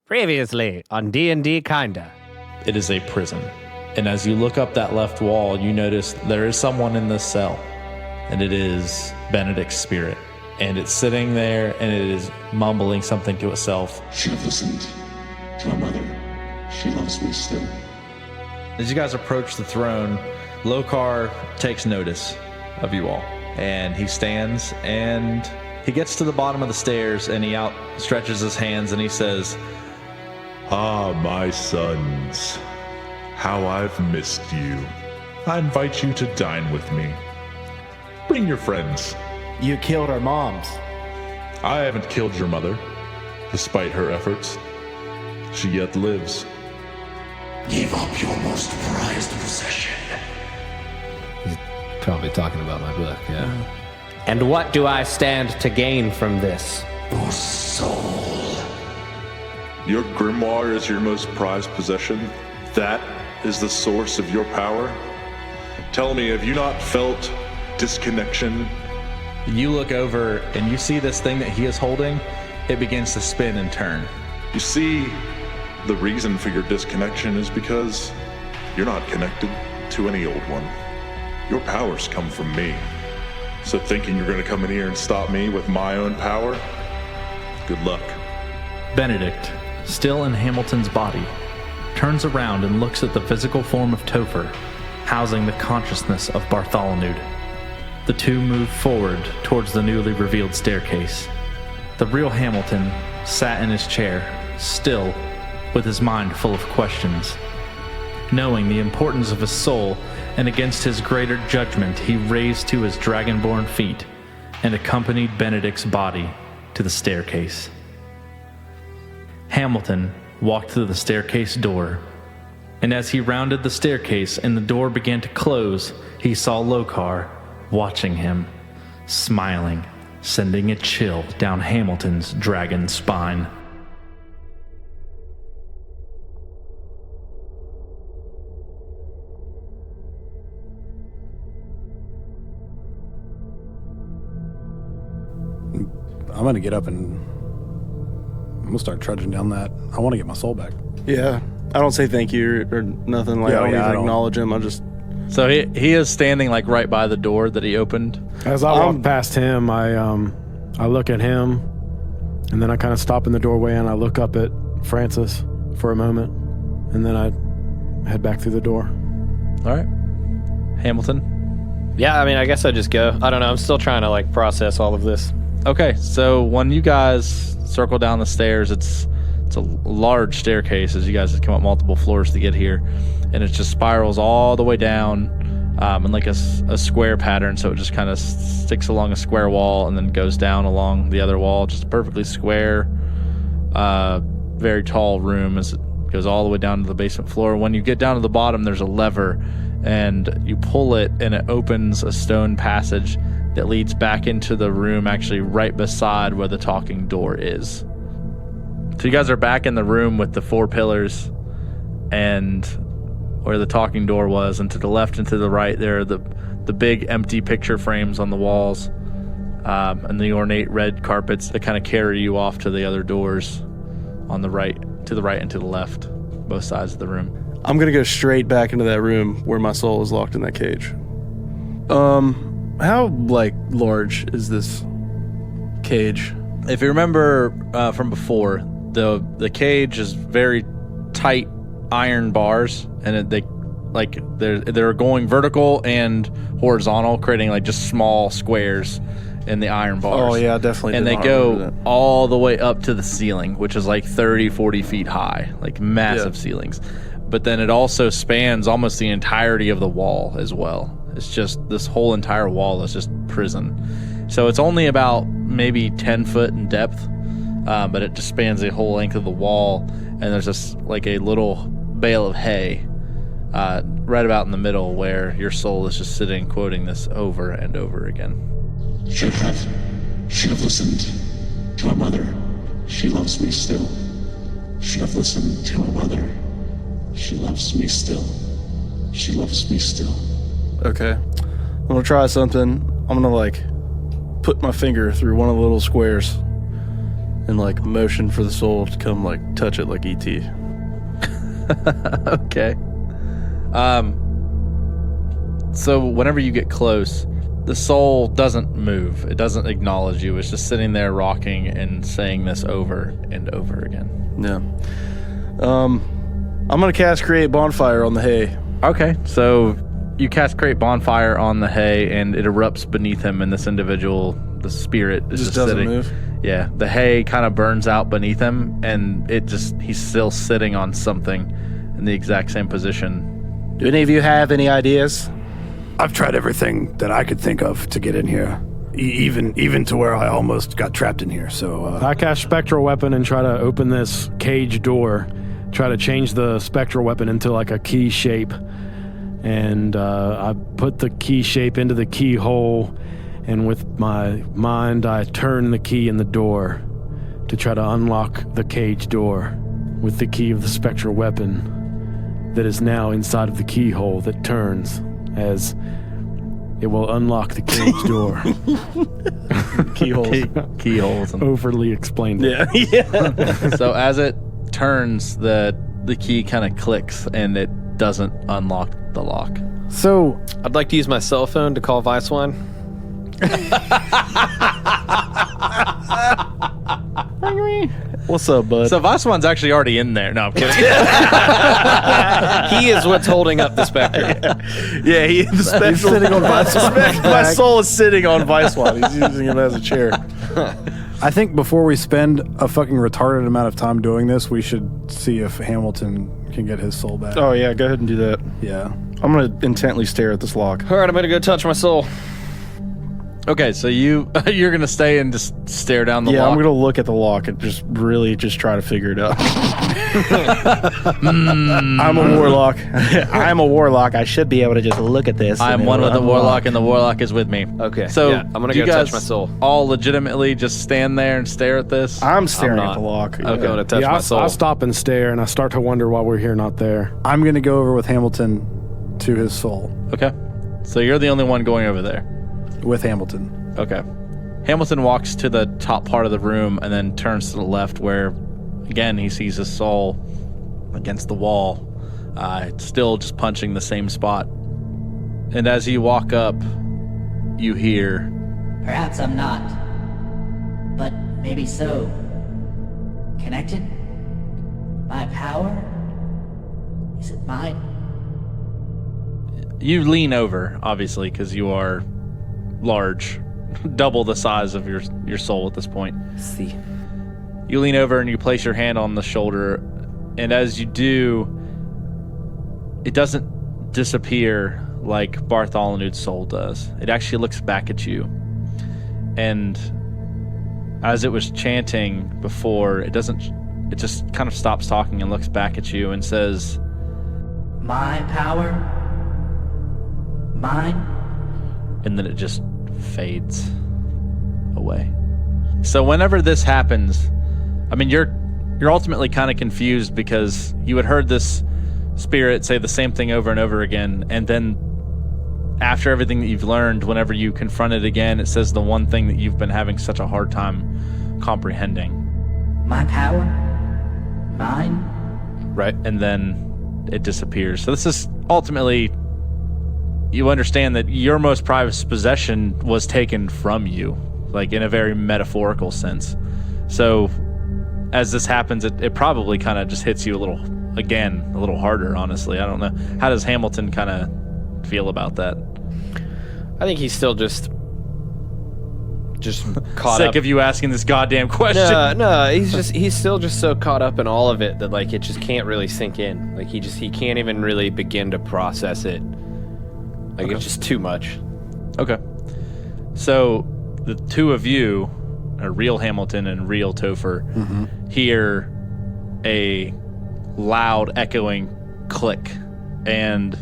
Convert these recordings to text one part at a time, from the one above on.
Previously on D&D Kinda. It is a prison. And as you look up that left wall, you notice there is someone in this cell. And it is Benedict's spirit. And it's sitting there and it is mumbling something to itself. Should have listened to my mother. She loves me still. As you guys approach the throne, Lokar takes notice of you all. And he stands and he gets to the bottom of the stairs and he outstretches his hands and he says, "Ah, my sons, how I've missed you. I invite you to dine with me. Bring your friends." You killed our moms. I haven't killed your mother, despite her efforts. She yet lives. Give up your most prized possession. He's probably talking about my book, yeah. And what do I stand to gain from this? Your soul. Your grimoire is your most prized possession. That is the source of your power. Tell me, have you not felt disconnection? You look over and you see this thing that he is holding. It begins to spin and turn. You see, the reason for your disconnection is because you're not connected to any old one. Your powers come from me. So thinking you're going to come in here and stop me with my own power? Good luck. Benedict, still in Hamilton's body, turns around and looks at the physical form of Topher, housing the consciousness of Bartholonude. The two move forward towards the newly revealed staircase. The real Hamilton sat in his chair, still, with his mind full of questions. Knowing the importance of his soul, and against his greater judgment, he raised to his dragonborn feet and accompanied Benedict's body to the staircase. Hamilton walked through the staircase door, and as he rounded the staircase and the door began to close, he saw Lokar watching him, smiling, sending a chill down Hamilton's dragon spine. I'm going to get up and I'm going to start trudging down that. I want to get my soul back. Yeah. I don't say thank you or nothing. Like, I don't even acknowledge him. I just... So he is standing like right by the door that he opened. As I walk past him, I look at him, and then I kind of stop in the doorway and I look up at Francis for a moment, and then I head back through the door. All right. Hamilton? Yeah, I mean, I guess I just go. I don't know. I'm still trying to, process all of this. Okay, so when you guys circle down the stairs, it's a large staircase as you guys have come up multiple floors to get here, and it just spirals all the way down in like a square pattern, so it just kind of sticks along a square wall and then goes down along the other wall, just a perfectly square, very tall room as it goes all the way down to the basement floor. When you get down to the bottom, there's a lever, and you pull it, and it opens a stone passage that leads back into the room, actually right beside where the talking door is. So you guys are back in the room with the four pillars and where the talking door was, and to the left and to the right there are the big empty picture frames on the walls, and the ornate red carpets that kind of carry you off to the other doors on the right, to the right and to the left, both sides of the room. I'm going to go straight back into that room where my soul is locked in that cage. How, large is this cage? If you remember from before, the cage is very tight iron bars, and they're going vertical and horizontal, creating just small squares in the iron bars. Oh yeah, definitely. And they go all the way up to the ceiling, which is 30, 40 feet high, massive ceilings. But then it also spans almost the entirety of the wall as well. It's just, this whole entire wall is just prison. So it's only about maybe 10 foot in depth, but it just spans the whole length of the wall, and there's just a little bale of hay right about in the middle where your soul is just sitting, quoting this over and over again. Should have listened to my mother. She loves me still. Should have listened to my mother. She loves me still. She loves me still. Okay. I'm going to try something. I'm going to put my finger through one of the little squares and like motion for the soul to come like touch it like ET. Okay. So whenever you get close, the soul doesn't move. It doesn't acknowledge you. It's just sitting there rocking and saying this over and over again. Yeah. I'm gonna cast Create Bonfire on the hay. Okay, so you cast Create Bonfire on the hay, and it erupts beneath him, and this individual, the spirit, is just doesn't sitting. move. Yeah, the hay kind of burns out beneath him, and he's still sitting on something in the exact same position. Do any of you have any ideas? I've tried everything that I could think of to get in here, even to where I almost got trapped in here. So I cast Spectral Weapon and try to open this cage door. Try to change the Spectral Weapon into like a key shape. And I put the key shape into the keyhole, and with my mind, I turn the key in the door to try to unlock the cage door with the key of the Spectral Weapon that is now inside of the keyhole that turns as it will unlock the cage door. Keyholes. Overly explained it. Yeah. So as it turns, the key kind of clicks, and it doesn't unlock the lock. So I'd like to use my cell phone to call Vicewine. What's up, bud? So Vicewine's actually already in there. No, I'm kidding. He is what's holding up the specter. Yeah, the spectral. He's sitting on my soul is sitting on Vicewine. He's using him as a chair. I think before we spend a fucking retarded amount of time doing this, we should see if Hamilton can get his soul back. Oh yeah, go ahead and do that. Yeah. I'm gonna intently stare at this lock. All right, I'm gonna go touch my soul. Okay, so you're gonna stay and just stare down the lock. Yeah, I'm gonna look at the lock and just really try to figure it out. I'm a warlock. I'm a warlock. I should be able to just look at this. I'm one with the warlock, and the warlock is with me. Okay, so yeah, I'm gonna do go you guys touch my soul. All legitimately just stand there and stare at this? I'm staring I'm at the lock. I'm going to touch my soul. I stop and stare, and I start to wonder why we're here, not there. I'm going to go over with Hamilton to his soul. Okay, so you're the only one going over there. With Hamilton. Okay. Hamilton walks to the top part of the room and then turns to the left where, again, he sees his soul against the wall, still just punching the same spot. And as you walk up, you hear... Perhaps I'm not, but maybe so. Connected? My power? Is it mine? You lean over, obviously, because you are large. Double the size of your soul at this point. See. You lean over and you place your hand on the shoulder, and as you do, it doesn't disappear like Bartholonude's soul does. It actually looks back at you. And as it was chanting before, it just kind of stops talking and looks back at you and says, My power? Mine? and then it just fades away. So whenever this happens, I mean, you're ultimately kind of confused because you had heard this spirit say the same thing over and over again, and then after everything that you've learned, whenever you confront it again, it says the one thing that you've been having such a hard time comprehending. My power? Mine? Right. And then it disappears. So this is ultimately, you understand that your most prized possession was taken from you, like in a very metaphorical sense. So as this happens, it probably kind of just hits you a little harder, honestly. I don't know. How does Hamilton kind of feel about that? I think he's still just caught Sick up. of you asking this goddamn question. No, he's still just so caught up in all of it that like it just can't really sink in. Like he can't even really begin to process it. Like Okay. it's just too much. Okay. So the two of you, real Hamilton and real Topher, hear a loud echoing click, and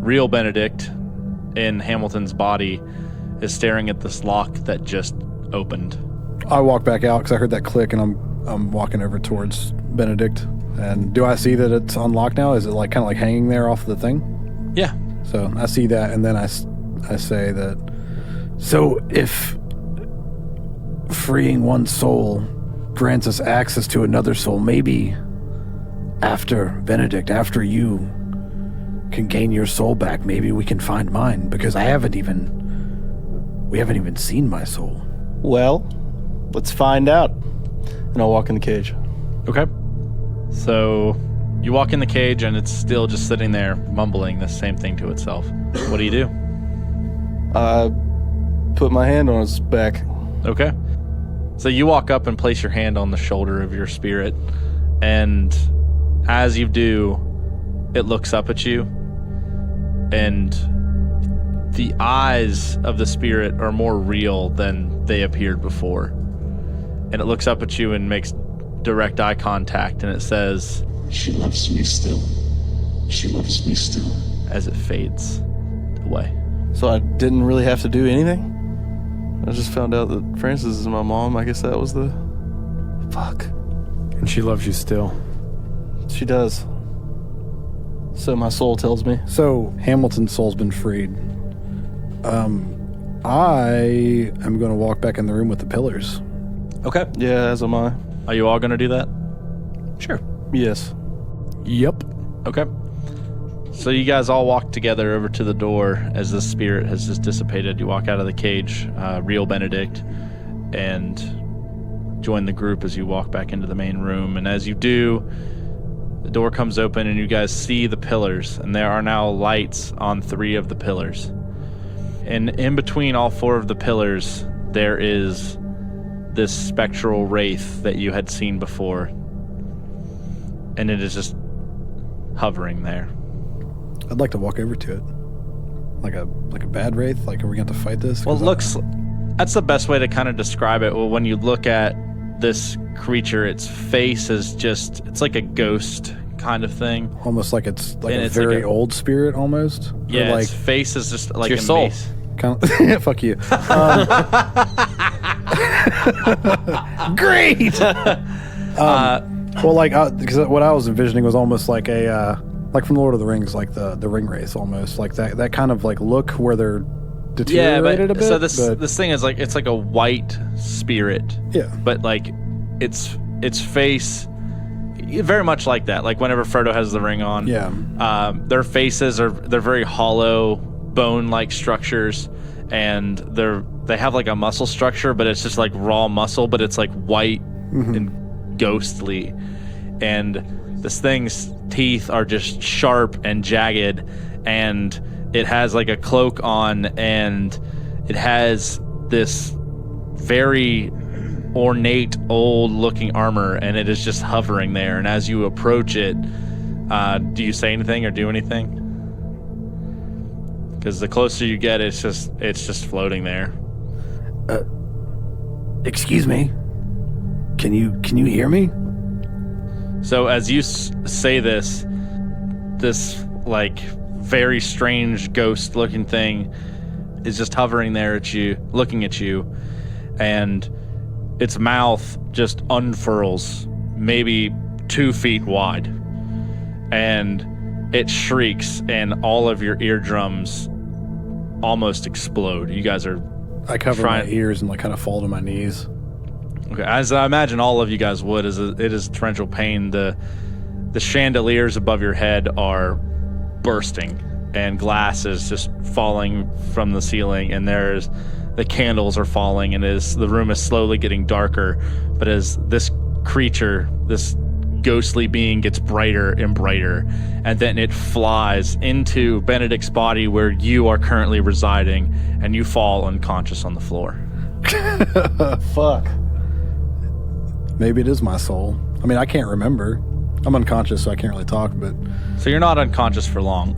real Benedict in Hamilton's body is staring at this lock that just opened. I walk back out because I heard that click, and I'm walking over towards Benedict. And do I see that it's unlocked now? Is it like kind of like hanging there off the thing? Yeah. So I see that, and then I say that. So if freeing one soul grants us access to another soul. Maybe after Benedict, after you can gain your soul back, maybe we can find mine, because we haven't even seen my soul. Well, let's find out. And I'll walk in the cage. Okay. So you walk in the cage and it's still just sitting there mumbling the same thing to itself. What do you do? I put my hand on its back. Okay. So you walk up and place your hand on the shoulder of your spirit, and as you do, it looks up at you, and the eyes of the spirit are more real than they appeared before. And it looks up at you and makes direct eye contact, and it says, She loves me still. She loves me still. as it fades away. So I didn't really have to do anything? I just found out that Frances is my mom. I guess that was the... Fuck. And she loves you still. She does. So my soul tells me. So Hamilton's soul's been freed. I am going to walk back in the room with the pillars. Okay. Yeah, as am I. Are you all going to do that? Sure. Yes. Yep. Okay. So you guys all walk together over to the door as the spirit has just dissipated. You walk out of the cage, real Benedict, and join the group as you walk back into the main room. And as you do, the door comes open and you guys see the pillars, and there are now lights on 3 of the pillars. And in between all 4 of the pillars, there is this spectral wraith that you had seen before. And it is just hovering there. I'd like to walk over to it. Like a bad wraith? Like, are we going to fight this? Well, that's the best way to kind of describe it. Well, when you look at this creature, its face is just, it's like a ghost kind of thing. Almost like it's like And a it's very like old spirit almost? Yeah, Or like, its face is just like your a soul. mace. kind of, fuck you. Great! Well, like, because what I was envisioning was almost like a, like from Lord of the Rings, like the ring wraith almost. Like that kind of like look where they're deteriorated a bit. So this thing is like, it's like a white spirit. Yeah. But like its face, very much like that. Like whenever Frodo has the ring on. Yeah. Their faces they're very hollow, bone-like structures, and they have like a muscle structure, but it's just like raw muscle, but it's like white and ghostly. And this thing's teeth are just sharp and jagged, and it has like a cloak on, and it has this very ornate old looking armor, and it is just hovering there. And as you approach it, do you say anything or do anything? Because the closer you get, it's just floating there. Excuse me. Can you hear me? So as you say this like very strange ghost looking thing is just hovering there at you, looking at you, and its mouth just unfurls maybe 2 feet wide, and it shrieks, and all of your eardrums almost explode. You guys are I cover my ears and like kind of fall to my knees. Okay, as I imagine all of you guys would, it is torrential pain. The chandeliers above your head are bursting, and glass is just falling from the ceiling, and the candles are falling, and the room is slowly getting darker. But as this creature, this ghostly being, gets brighter and brighter, and then it flies into Benedict's body where you are currently residing, and you fall unconscious on the floor. Fuck. Maybe it is my soul. I mean, I can't remember. I'm unconscious, so I can't really talk, but... So you're not unconscious for long.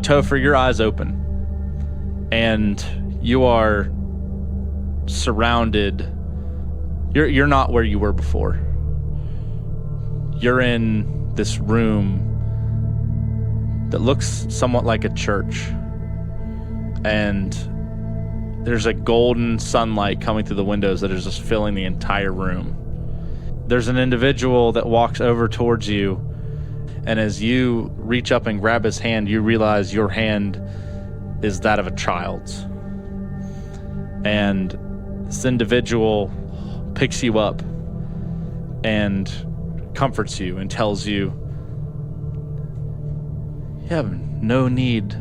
Topher, your eyes open, and you are surrounded. You're not where you were before. You're in this room that looks somewhat like a church, and there's a golden sunlight coming through the windows that is just filling the entire room. There's an individual that walks over towards you, and as you reach up and grab his hand, you realize your hand is that of a child's. And this individual picks you up and comforts you and tells you, you have no need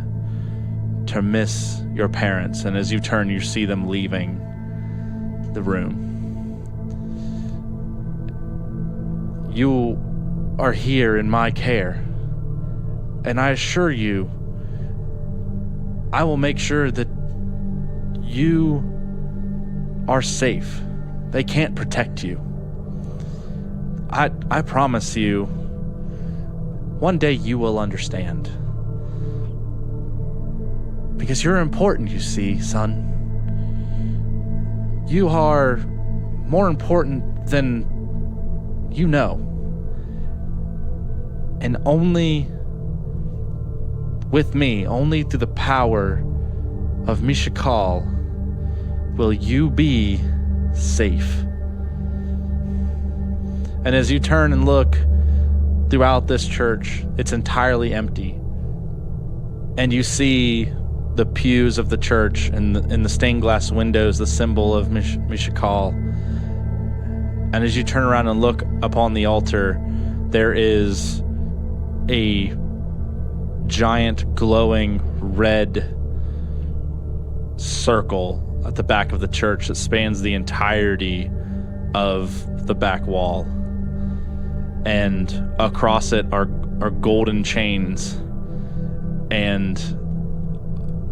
to miss your parents. And as you turn, you see them leaving the room. You are here in my care, and I assure you, I will make sure that you are safe. They can't protect you. I promise you, one day you will understand. Because you're important, you see, son. You are more important than you know. And only with me, only through the power of Mishakal, will you be safe. And as you turn and look throughout this church, it's entirely empty. And you see the pews of the church and in the stained glass windows, the symbol of Mishakal. And as you turn around and look upon the altar, there is a giant glowing red circle at the back of the church that spans the entirety of the back wall. And across it are golden chains, and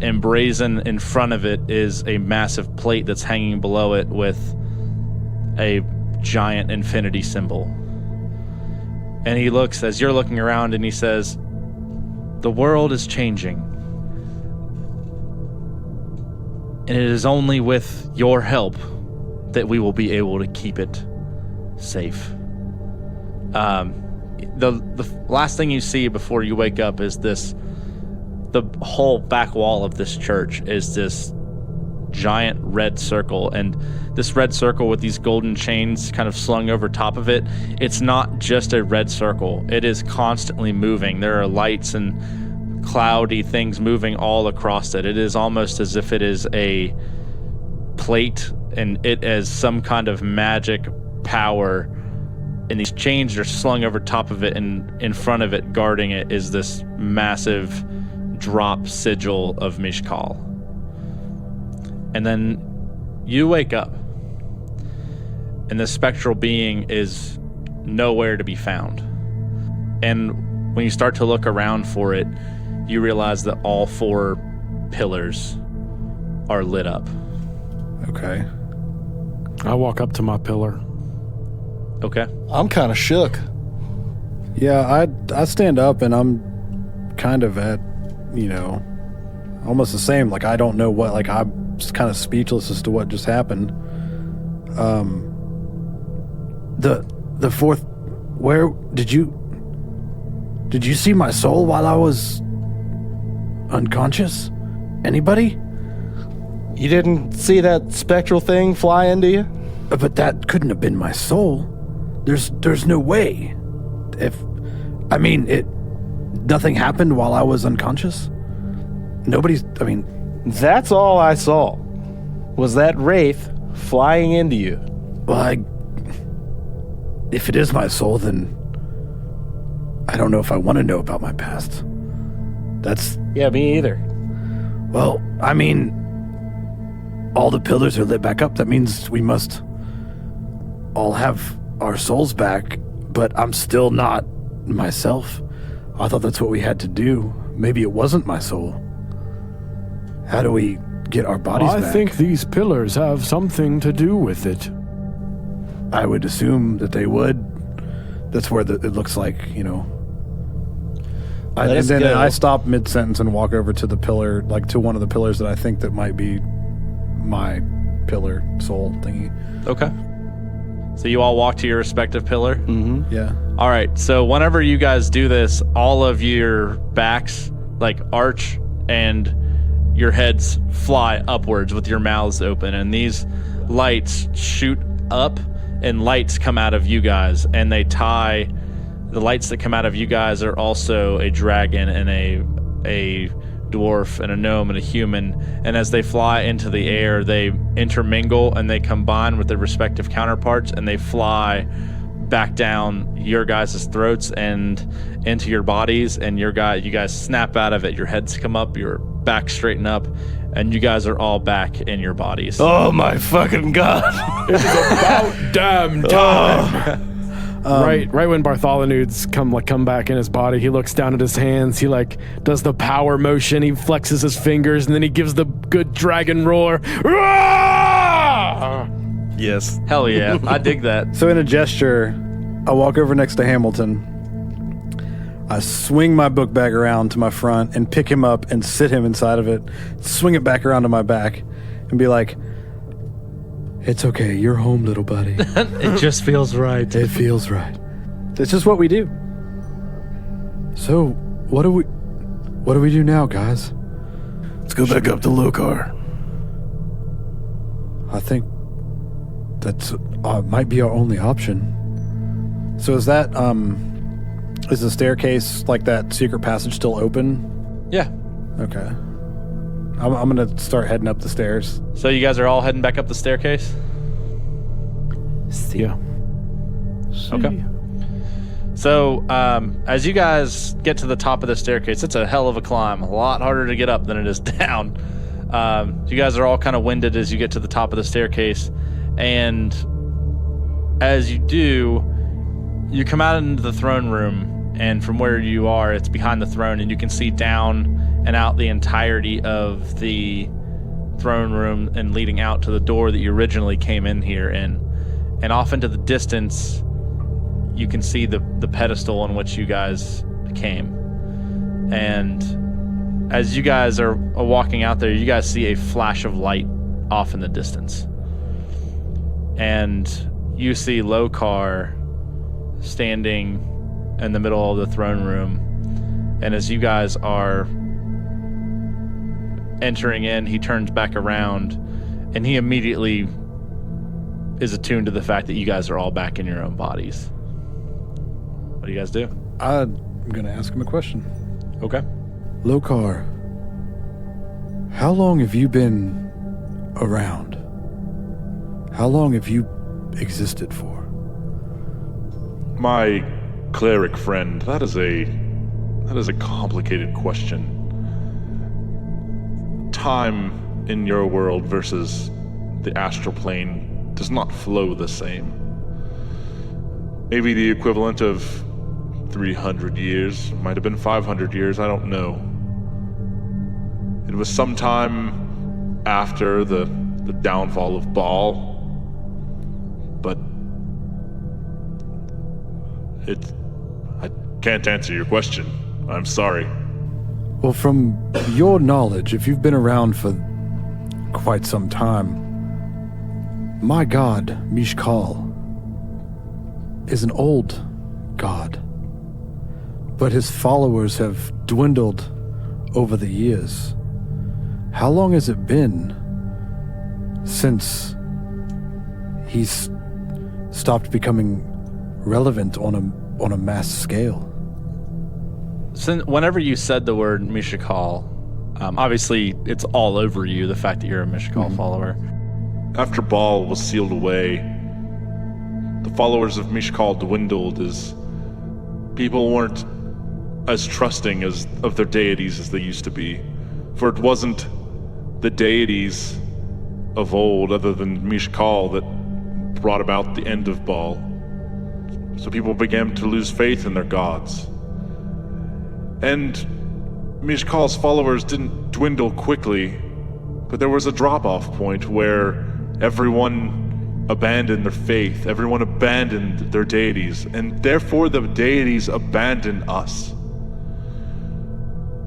emblazoned in front of it is a massive plate that's hanging below it with a giant infinity symbol. And he looks, as you're looking around, and he says, the world is changing. And it is only with your help that we will be able to keep it safe. The last thing you see before you wake up is the whole back wall of this church is this giant red circle, and this red circle with these golden chains kind of slung over top of it, it's not just a red circle. It is constantly moving. There are lights and cloudy things moving all across it. It is almost as if it is a plate, and it has some kind of magic power, and these chains are slung over top of it, and in front of it, guarding it, is this massive drop sigil of Mishkal. And then you wake up, and the spectral being is nowhere to be found. And when you start to look around for it, you realize that all 4 pillars are lit up. Okay. I walk up to my pillar. Okay. I'm kind of shook. Yeah, I stand up, and I'm kind of at, almost the same. Like, I don't know what, like, I'm just kind of speechless as to what just happened. The 4th, where did you see my soul while I was unconscious? Anybody? You didn't see that spectral thing fly into you? But that couldn't have been my soul. There's no way. Nothing happened while I was unconscious? That's all I saw, was that wraith flying into you. Well, if it is my soul, then I don't know if I want to know about my past. Yeah, me either. Well, all the pillars are lit back up. That means we must all have our souls back, but I'm still not myself. I thought that's what we had to do. Maybe it wasn't my soul. How do we get our bodies back? I think these pillars have something to do with it. I would assume that they would. That's where it looks like, And then I stop mid-sentence and walk over to the pillar, like to one of the pillars that I think that might be my pillar soul thingy. Okay. So you all walk to your respective pillar? Mm-hmm. Yeah. All right. So whenever you guys do this, all of your backs like arch and your heads fly upwards with your mouths open, and these lights shoot up and lights come out of you guys, and they tie. The lights that come out of you guys are also a dragon and a dwarf and a gnome and a human, and as they fly into the air, they intermingle and they combine with their respective counterparts, and they fly back down your guys' throats and into your bodies, and you guys snap out of it. Your heads come up, your back straighten up, and you guys are all back in your bodies. Oh my fucking god! It's about damn time. Right when Bartholonude's come back in his body, he looks down at his hands. He does the power motion. He flexes his fingers, and then he gives the good dragon roar. Yes. Hell yeah, I dig that. So in a gesture, I walk over next to Hamilton. I swing my book bag around to my front and pick him up and sit him inside of it. Swing it back around to my back and be like, "It's okay, you're home, little buddy." It just feels right. It feels right. It's just what we do. So, what do we do now, guys? Let's go back up to Lokar. I think that's might be our only option. So is that is the staircase, like that secret passage, still open? Yeah. Okay. I'm gonna start heading up the stairs. So you guys are all heading back up the staircase? Yeah. Okay. So as you guys get to the top of the staircase, it's a hell of a climb. A lot harder to get up than it is down. You guys are all kind of winded as you get to the top of the staircase. And as you do, you come out into the throne room. And from where you are, it's behind the throne. And you can see down and out the entirety of the throne room and leading out to the door that you originally came in here in. And off into the distance, you can see the pedestal on which you guys came. And as you guys are walking out there, you guys see a flash of light off in the distance. And you see Lokar standing in the middle of the throne room. And as you guys are entering in, he turns back around and he immediately is attuned to the fact that you guys are all back in your own bodies. What do you guys do? I'm gonna ask him a question. Okay. Lokar, how long have you been around? How long have you existed for? My cleric friend, that is a complicated question. Time in your world versus the astral plane does not flow the same. Maybe the equivalent of 300 years, might have been 500 years, I don't know. It was sometime after the downfall of Baal, but I can't answer your question. I'm sorry. Well, from your knowledge, if you've been around for quite some time, my god, Mishkal, is an old god, but his followers have dwindled over the years. How long has it been since he's stopped becoming relevant on a mass scale? Whenever you said the word Mishkal, obviously it's all over you, the fact that you're a Mishkal follower. After Baal was sealed away, the followers of Mishkal dwindled as people weren't as trusting of their deities as they used to be. For it wasn't the deities of old, other than Mishkal, that brought about the end of Baal. So people began to lose faith in their gods. And Mishkal's followers didn't dwindle quickly, but there was a drop-off point where everyone abandoned their faith, everyone abandoned their deities, and therefore the deities abandoned us.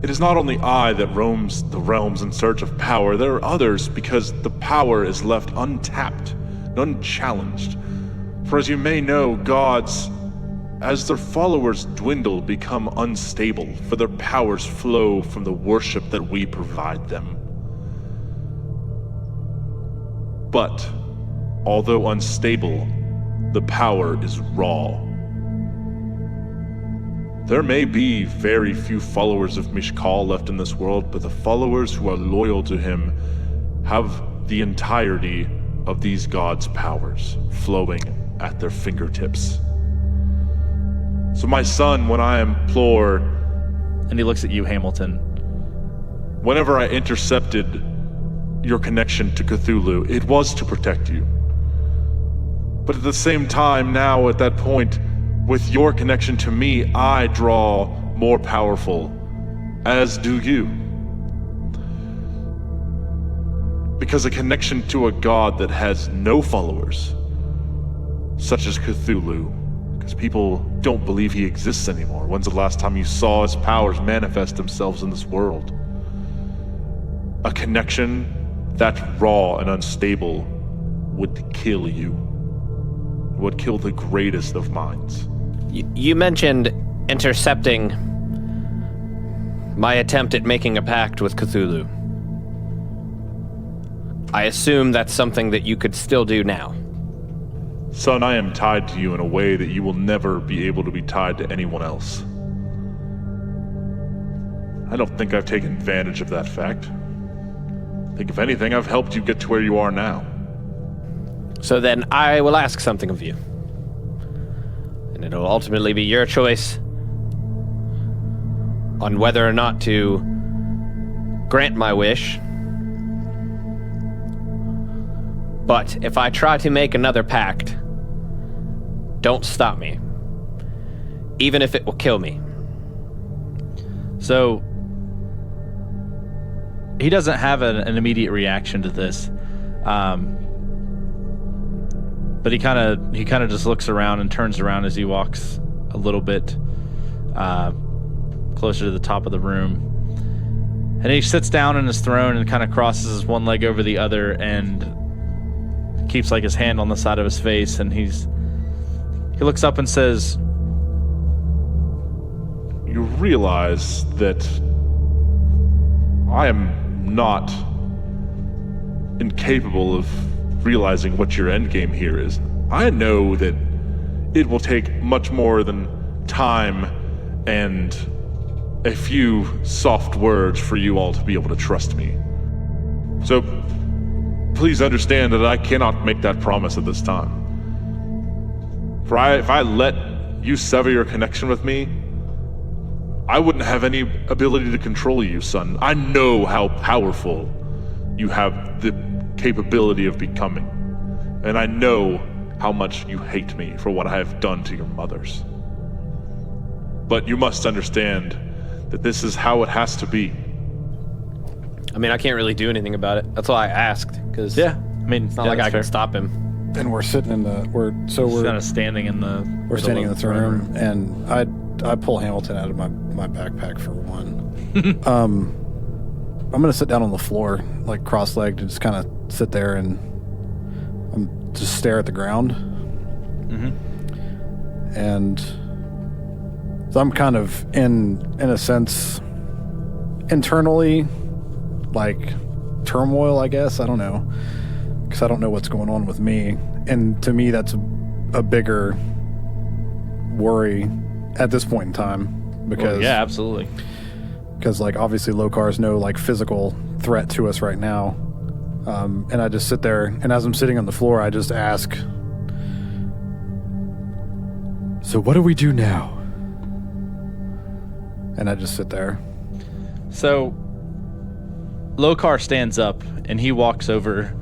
It is not only I that roams the realms in search of power, there are others because the power is left untapped and unchallenged. For as you may know, gods, as their followers dwindle, become unstable, for their powers flow from the worship that we provide them. But, although unstable, the power is raw. There may be very few followers of Mishkal left in this world, but the followers who are loyal to him have the entirety of these gods' powers flowing at their fingertips. So my son, when I implore, And he looks at you, Hamilton. whenever I intercepted your connection to Cthulhu, it was to protect you. But at the same time, now at that point, with your connection to me, I draw more powerful, as do you. Because a connection to a god that has no followers, such as Cthulhu, because people don't believe he exists anymore. When's the last time you saw his powers manifest themselves in this world? A connection that raw and unstable would kill you. Would kill the greatest of minds. You mentioned intercepting my attempt at making a pact with Cthulhu. I assume that's something that you could still do now. Son, I am tied to you in a way that you will never be able to be tied to anyone else. I don't think I've taken advantage of that fact. I think if anything, I've helped you get to where you are now. So then I will ask something of you. And it'll ultimately be your choice on whether or not to grant my wish. But if I try to make another pact, don't stop me. Even if it will kill me. So he doesn't have an immediate reaction to this, but he kind of just looks around and turns around as he walks a little bit closer to the top of the room, and he sits down in his throne and kind of crosses his one leg over the other and keeps like his hand on the side of his face, and he looks up and says, You realize that I am not incapable of realizing what your endgame here is. I know that it will take much more than time and a few soft words for you all to be able to trust me. So please understand that I cannot make that promise at this time. For if I let you sever your connection with me, I wouldn't have any ability to control you, son. I know how powerful you have the capability of becoming. And I know how much you hate me for what I have done to your mothers. But you must understand that this is how it has to be. I mean, I can't really do anything about it. That's why I asked, because yeah, I mean, it's not like I can stop him. And we're sitting in the we're kind of standing in the standing in the throne room, and I pull Hamilton out of my backpack for one. I'm gonna sit down on the floor, like cross-legged, and just kind of sit there and just stare at the ground. Mm-hmm. And so I'm kind of in a sense internally, like turmoil, I guess. I don't know, because I don't know what's going on with me, and to me that's a bigger worry at this point in time, because yeah, absolutely, because like obviously Lokar's no like physical threat to us right now, and I just sit there, and as I'm sitting on the floor, I just ask, so what do we do now? And I just sit there. So Lokar stands up and he walks over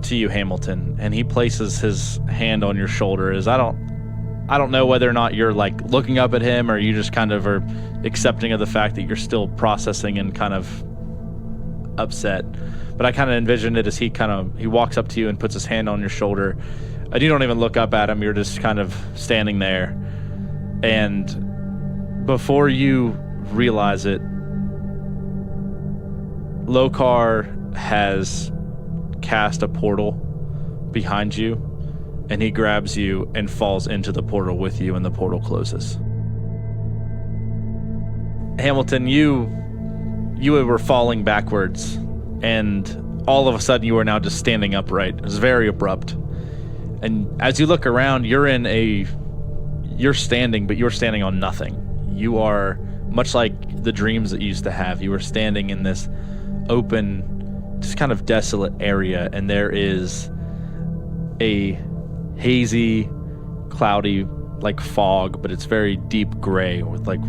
to you, Hamilton, and he places his hand on your shoulder. As I don't know whether or not you're like looking up at him, or you just kind of are accepting of the fact that you're still processing and kind of upset. But I kind of envisioned it as he walks up to you and puts his hand on your shoulder, and you don't even look up at him. You're just kind of standing there, and before you realize it, Lokar has cast a portal behind you, and he grabs you and falls into the portal with you, and the portal closes. Hamilton, you were falling backwards, and all of a sudden you are now just standing upright. It was very abrupt. And as you look around, you're standing, but you're standing on nothing. You are much like the dreams that you used to have. You were standing in this open, just kind of desolate area, and there is a hazy, cloudy like fog, but it's very deep gray with like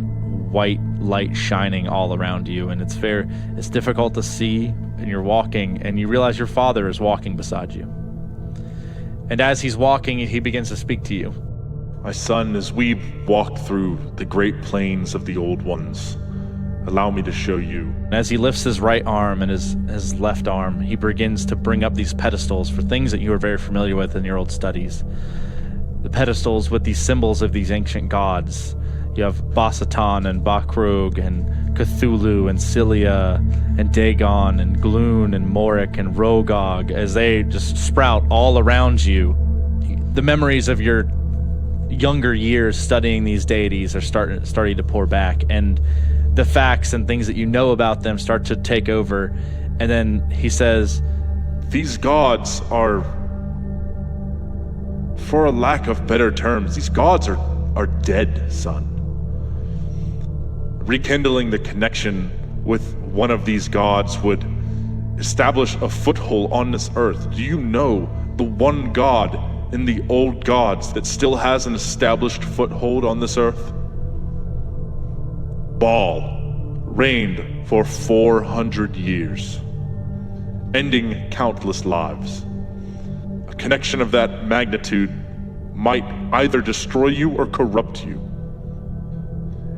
white light shining all around you, and it's difficult to see, and you're walking and you realize your father is walking beside you. And as he's walking, he begins to speak to you. My son, as we walk through the great plains of the Old Ones, allow me to show you. And as he lifts his right arm and his left arm, he begins to bring up these pedestals for things that you are very familiar with in your old studies. The pedestals with these symbols of these ancient gods. You have Basatan and Bakrug and Cthulhu and Cilia and Dagon and Gloon and Morik and Rogog as they just sprout all around you. The memories of your younger years studying these deities are starting to pour back, and the facts and things that you know about them start to take over. And then he says, these gods are, for a lack of better terms, these gods are dead, son. Rekindling the connection with one of these gods would establish a foothold on this earth. Do you know the one god in the old gods that still has an established foothold on this earth? Baal reigned for 400 years, ending countless lives. A connection of that magnitude might either destroy you or corrupt you.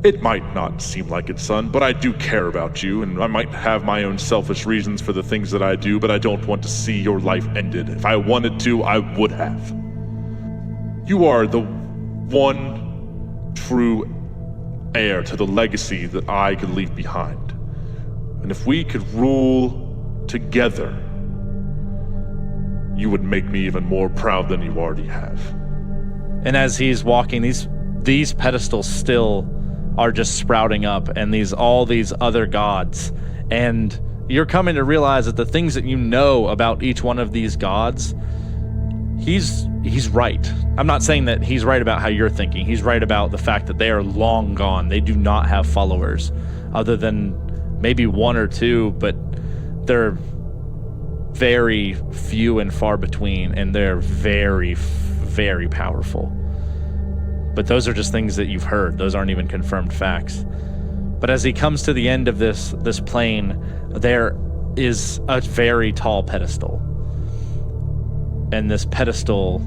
It might not seem like it, son, but I do care about you, and I might have my own selfish reasons for the things that I do, but I don't want to see your life ended. If I wanted to, I would have. You are the one true heir to the legacy that I could leave behind. And if we could rule together, you would make me even more proud than you already have. And as he's walking, these pedestals still are just sprouting up, and all these other gods. And you're coming to realize that the things that you know about each one of these gods, he's right. I'm not saying that he's right about how you're thinking. He's right about the fact that they are long gone. They do not have followers other than maybe one or two, but they're very few and far between, and they're very, very powerful. But those are just things that you've heard. Those aren't even confirmed facts. But as he comes to the end of this plane, there is a very tall pedestal. And this pedestal,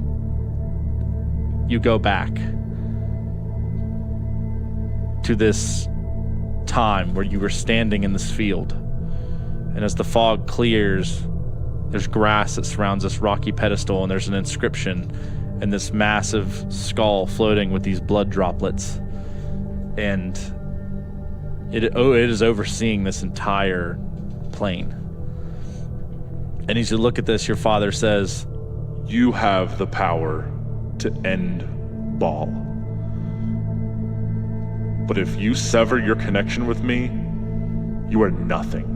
you go back to this time where you were standing in this field. And as the fog clears, there's grass that surrounds this rocky pedestal, and there's an inscription and this massive skull floating with these blood droplets. And it is overseeing this entire plane. And as you look at this, your father says, you have the power to end Baal. But if you sever your connection with me, you are nothing.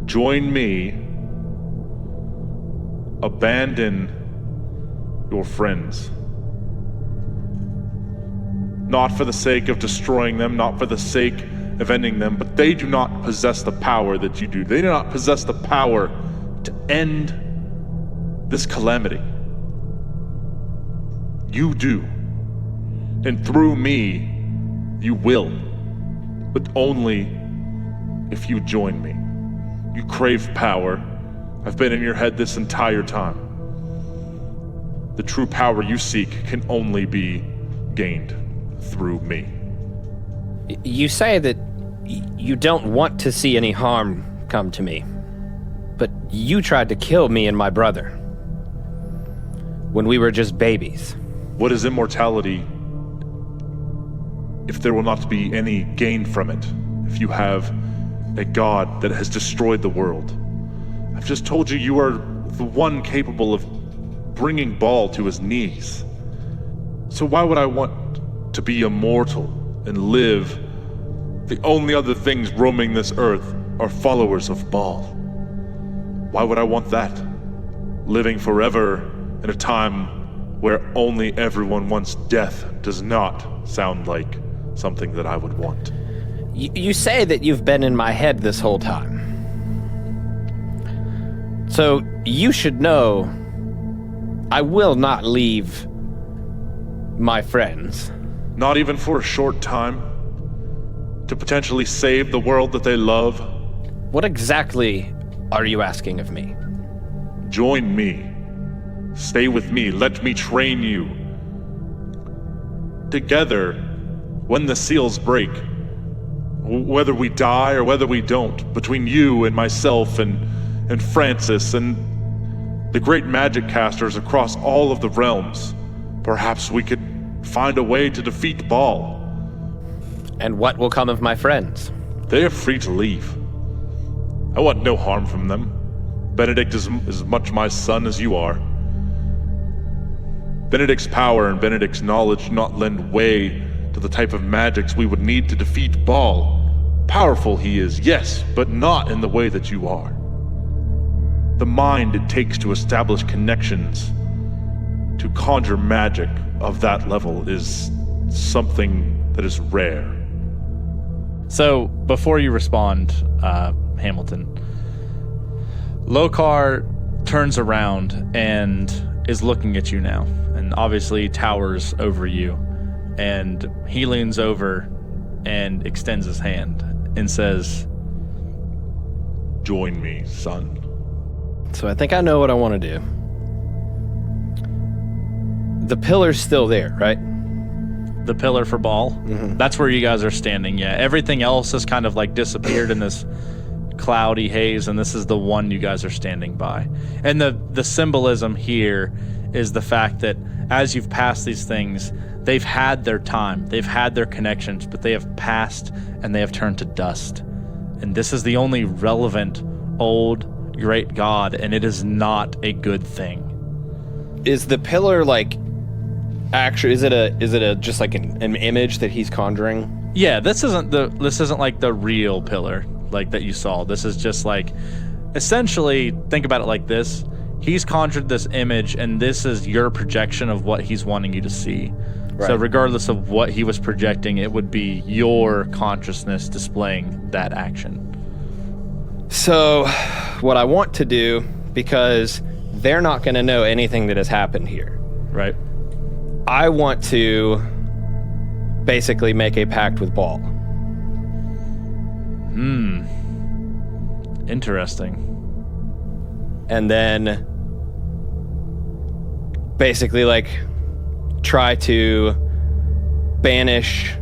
Join me. Abandon your friends. Not for the sake of destroying them, not for the sake of ending them, but they do not possess the power that you do. They do not possess the power to end this calamity. You do. And through me, you will. But only if you join me. You crave power. I've been in your head this entire time. The true power you seek can only be gained through me. You say that you don't want to see any harm come to me, but you tried to kill me and my brother when we were just babies. What is immortality if there will not be any gain from it? If you have a god that has destroyed the world? I've just told you you are the one capable of bringing Baal to his knees. So why would I want to be immortal and live? The only other things roaming this earth are followers of Baal. Why would I want that? Living forever in a time where only everyone wants death does not sound like something that I would want. You say that you've been in my head this whole time. So you should know I will not leave my friends. Not even for a short time? To potentially save the world that they love? What exactly are you asking of me? Join me. Stay with me. Let me train you. Together, when the seals break, whether we die or whether we don't, between you and myself and Francis and the great magic casters across all of the realms, perhaps we could find a way to defeat Baal. And what will come of my friends? They are free to leave. I want no harm from them. Benedict is as much my son as you are. Benedict's power and Benedict's knowledge do not lend way to the type of magics we would need to defeat Baal. Powerful he is, yes, but not in the way that you are. The mind it takes to establish connections, to conjure magic of that level, is something that is rare. So, before you respond, Hamilton, Lokar turns around and is looking at you now, and obviously towers over you. And he leans over and extends his hand and says, Join me, son. So I think I know what I want to do. The pillar's still there, right? the pillar for Baal. Mm-hmm. That's where you guys are standing. Yeah, everything else has kind of like disappeared in this cloudy haze, and this is the one you guys are standing by. And the symbolism here is the fact that as you've passed these things, they've had their time, they've had their connections, but they have passed and they have turned to dust. And this is the only relevant old great god, and it is not a good thing. Is the pillar like actually? Is it a just like an image that he's conjuring? Yeah, this isn't like the real pillar like that you saw. This is just like, essentially, think about it like this. He's conjured this image, and this is your projection of what he's wanting you to see. Right. So regardless of what he was projecting, it would be your consciousness displaying that action. So what I want to do, because they're not going to know anything that has happened here. Right. I want to basically make a pact with Baal. Interesting. And then basically like try to banish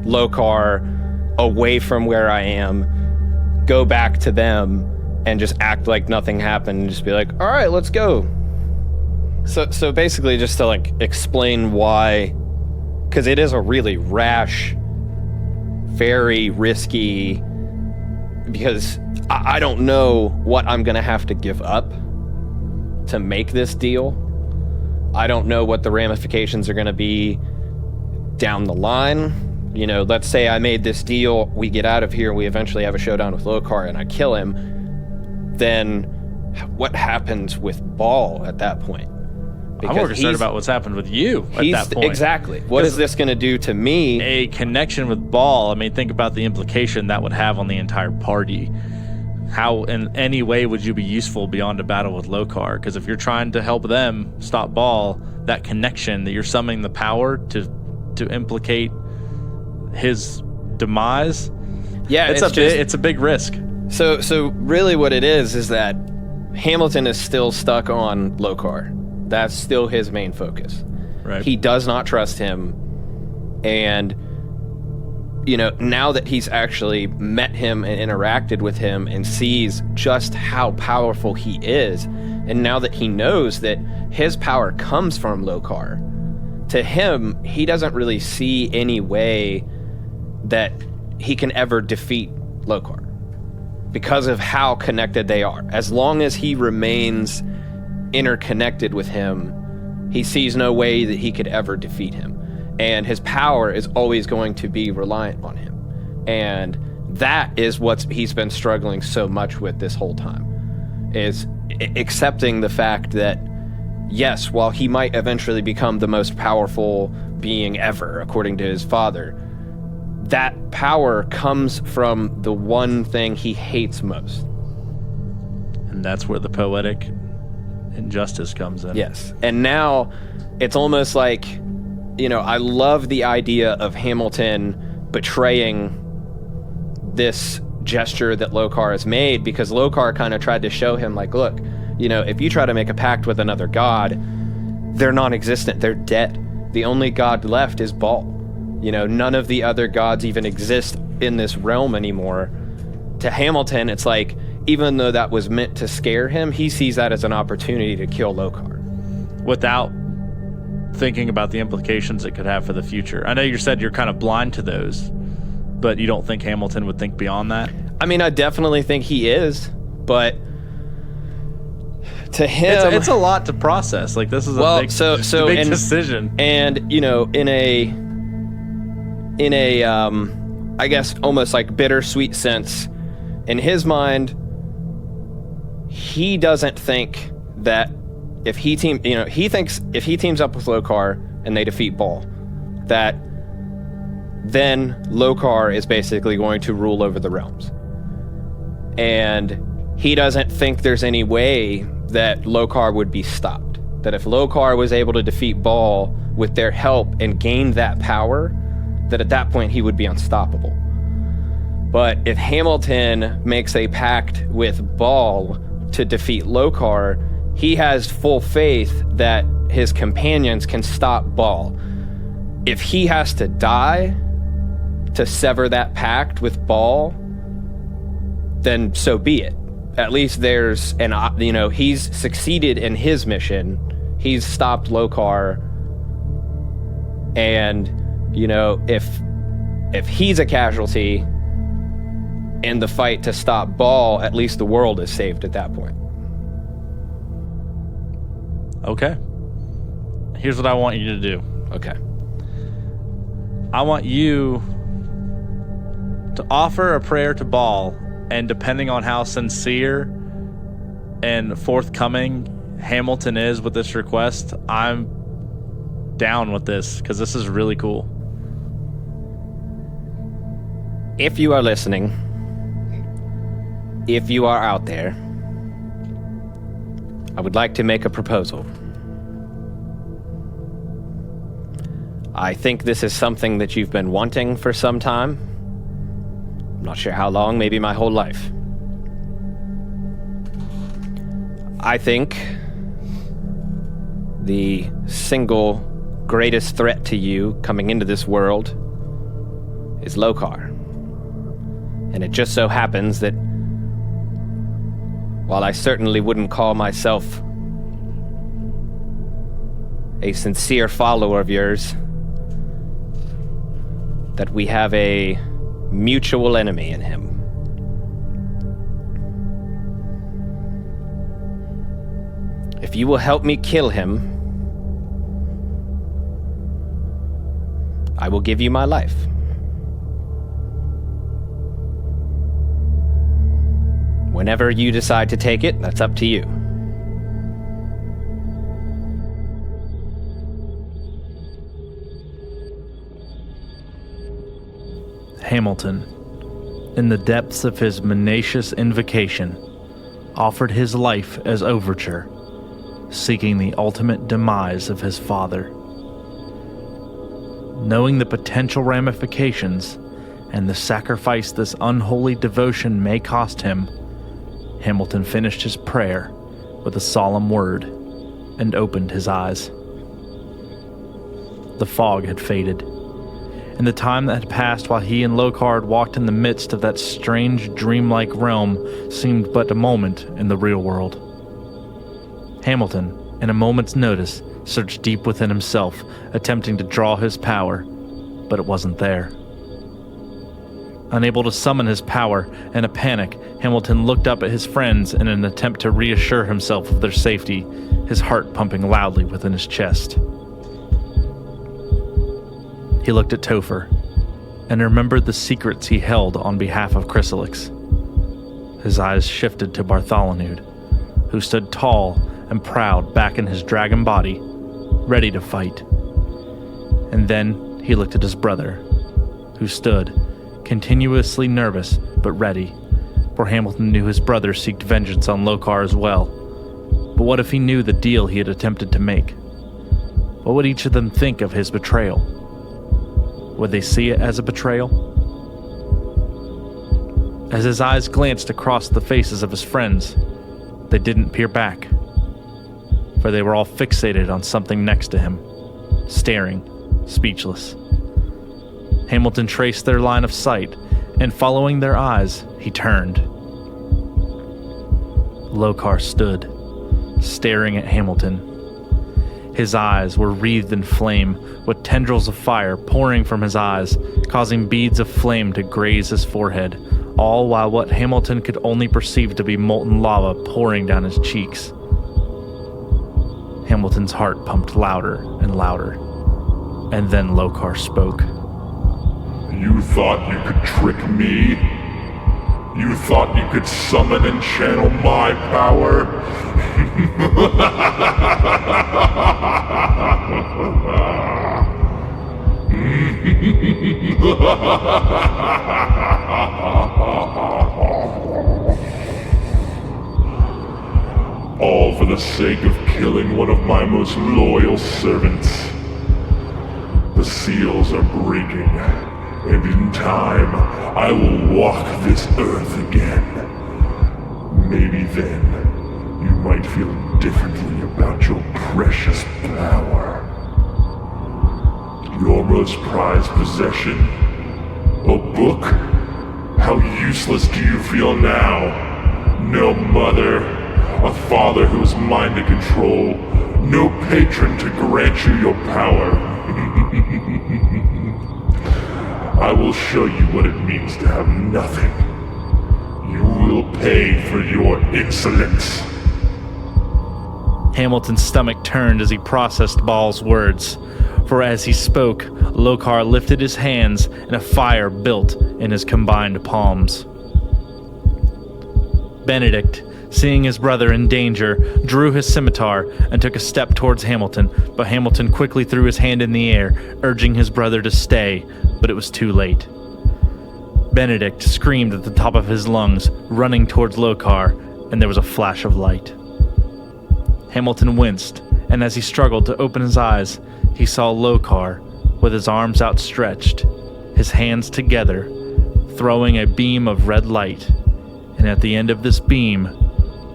Lokar away from where I am, go back to them, and just act like nothing happened and just be like, all right, let's go. So basically just to like explain why, because it is a really rash, very risky, because I don't know what I'm going to have to give up to make this deal. I don't know what the ramifications are going to be down the line. You know, let's say I made this deal, we get out of here, we eventually have a showdown with Lokar, and I kill him. Then what happens with Baal at that point? Because I'm more concerned about what's happened with you at that point. Exactly. What is this going to do to me? A connection with Baal, I mean, think about the implication that would have on the entire party. How in any way would you be useful beyond a battle with Lokar? Because if you're trying to help them stop Baal, that connection that you're summoning the power to implicate his demise, yeah, it's a big risk. So really what it is that Hamilton is still stuck on Lokar. That's still his main focus. Right. He does not trust him. And, you know, now that he's actually met him and interacted with him and sees just how powerful he is, and now that he knows that his power comes from Lokar, to him, he doesn't really see any way that he can ever defeat Lokar because of how connected they are. As long as he remains interconnected with him, he sees no way that he could ever defeat him. And his power is always going to be reliant on him. And that is what he's been struggling so much with this whole time, is accepting the fact that, yes, while he might eventually become the most powerful being ever, according to his father, that power comes from the one thing he hates most. And that's where the poetic injustice comes in. Yes. And now it's almost like, I love the idea of Hamilton betraying this gesture that Lokar has made, because Lokar kind of tried to show him, like, look, if you try to make a pact with another god, they're non-existent, they're dead. The only god left is Baal. None of the other gods even exist in this realm anymore. To Hamilton, it's like, even though that was meant to scare him, he sees that as an opportunity to kill Lokar. Without thinking about the implications it could have for the future. I know you said you're kind of blind to those, but you don't think Hamilton would think beyond that? I mean, I definitely think he is, but to him... It's a lot to process. Like, this is a big decision. And, in a I guess, almost like bittersweet sense, in his mind, he doesn't think that if he thinks if he teams up with Lokar and they defeat Baal, that then Lokar is basically going to rule over the realms. And he doesn't think there's any way that Lokar would be stopped. That if Lokar was able to defeat Baal with their help and gain that power, that at that point he would be unstoppable. But if Hamilton makes a pact with Baal to defeat Lokar, he has full faith that his companions can stop Baal. If he has to die to sever that pact with Baal, then so be it. At least there's he's succeeded in his mission. He's stopped Lokar, and if he's a casualty in the fight to stop Baal, at least the world is saved at that point. Okay. Here's what I want you to do. Okay. I want you to offer a prayer to Baal, and depending on how sincere and forthcoming Hamilton is with this request, I'm down with this, because this is really cool. If you are listening, if you are out there, I would like to make a proposal. I think this is something that you've been wanting for some time. I'm not sure how long, maybe my whole life. I think the single greatest threat to you coming into this world is Lokar. And it just so happens that while I certainly wouldn't call myself a sincere follower of yours, that we have a mutual enemy in him. If you will help me kill him, I will give you my life. Whenever you decide to take it, that's up to you. Hamilton, in the depths of his menacious invocation, offered his life as overture, seeking the ultimate demise of his father. Knowing the potential ramifications and the sacrifice this unholy devotion may cost him, Hamilton finished his prayer with a solemn word and opened his eyes. The fog had faded, and the time that had passed while he and Lokar walked in the midst of that strange, dreamlike realm seemed but a moment in the real world. Hamilton, in a moment's notice, searched deep within himself, attempting to draw his power, but it wasn't there. Unable to summon his power, in a panic, Hamilton looked up at his friends in an attempt to reassure himself of their safety, his heart pumping loudly within his chest. He looked at Topher, and remembered the secrets he held on behalf of Chrysalix. His eyes shifted to Bartholonude, who stood tall and proud back in his dragon body, ready to fight. And then he looked at his brother, who stood, continuously nervous but ready, for Hamilton knew his brother seeked vengeance on Lokar as well. But what if he knew the deal he had attempted to make? What would each of them think of his betrayal? Would they see it as a betrayal? As his eyes glanced across the faces of his friends, they didn't peer back, for they were all fixated on something next to him, staring, speechless. Hamilton traced their line of sight, and following their eyes, he turned. Lokar stood, staring at Hamilton. His eyes were wreathed in flame, with tendrils of fire pouring from his eyes, causing beads of flame to graze his forehead, all while what Hamilton could only perceive to be molten lava pouring down his cheeks. Hamilton's heart pumped louder and louder, and then Lokar spoke. You thought you could trick me? You thought you could summon and channel my power? All for the sake of killing one of my most loyal servants. The seals are breaking, and in time, I will walk this earth again. Maybe then, you might feel differently about your precious power. Your most prized possession? A book? How useless do you feel now? No mother, a father who is mine to control, no patron to grant you your power. I will show you what it means to have nothing. You will pay for your insolence. Hamilton's stomach turned as he processed Ball's words, for as he spoke, Lokar lifted his hands and a fire built in his combined palms. Benedict, seeing his brother in danger, drew his scimitar and took a step towards Hamilton, but Hamilton quickly threw his hand in the air, urging his brother to stay, but it was too late. Benedict screamed at the top of his lungs, running towards Lokar, and there was a flash of light. Hamilton winced, and as he struggled to open his eyes, he saw Lokar, with his arms outstretched, his hands together, throwing a beam of red light, and at the end of this beam,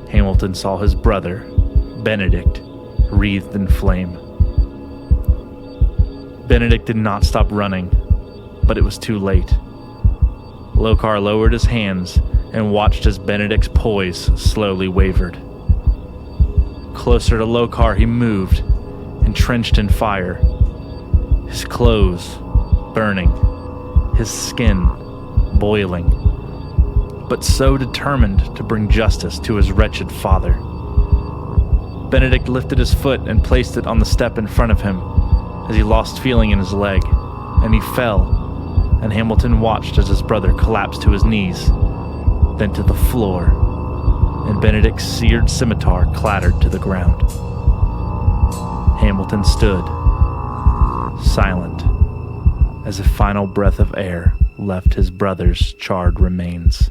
Hamilton saw his brother, Benedict, wreathed in flame. Benedict did not stop running, but it was too late. Lokar lowered his hands and watched as Benedict's poise slowly wavered. Closer to Lokar he moved, entrenched in fire, his clothes burning, his skin boiling, but so determined to bring justice to his wretched father. Benedict lifted his foot and placed it on the step in front of him as he lost feeling in his leg, and he fell, and Hamilton watched as his brother collapsed to his knees, then to the floor, and Benedict's seared scimitar clattered to the ground. Hamilton stood, silent, as a final breath of air left his brother's charred remains.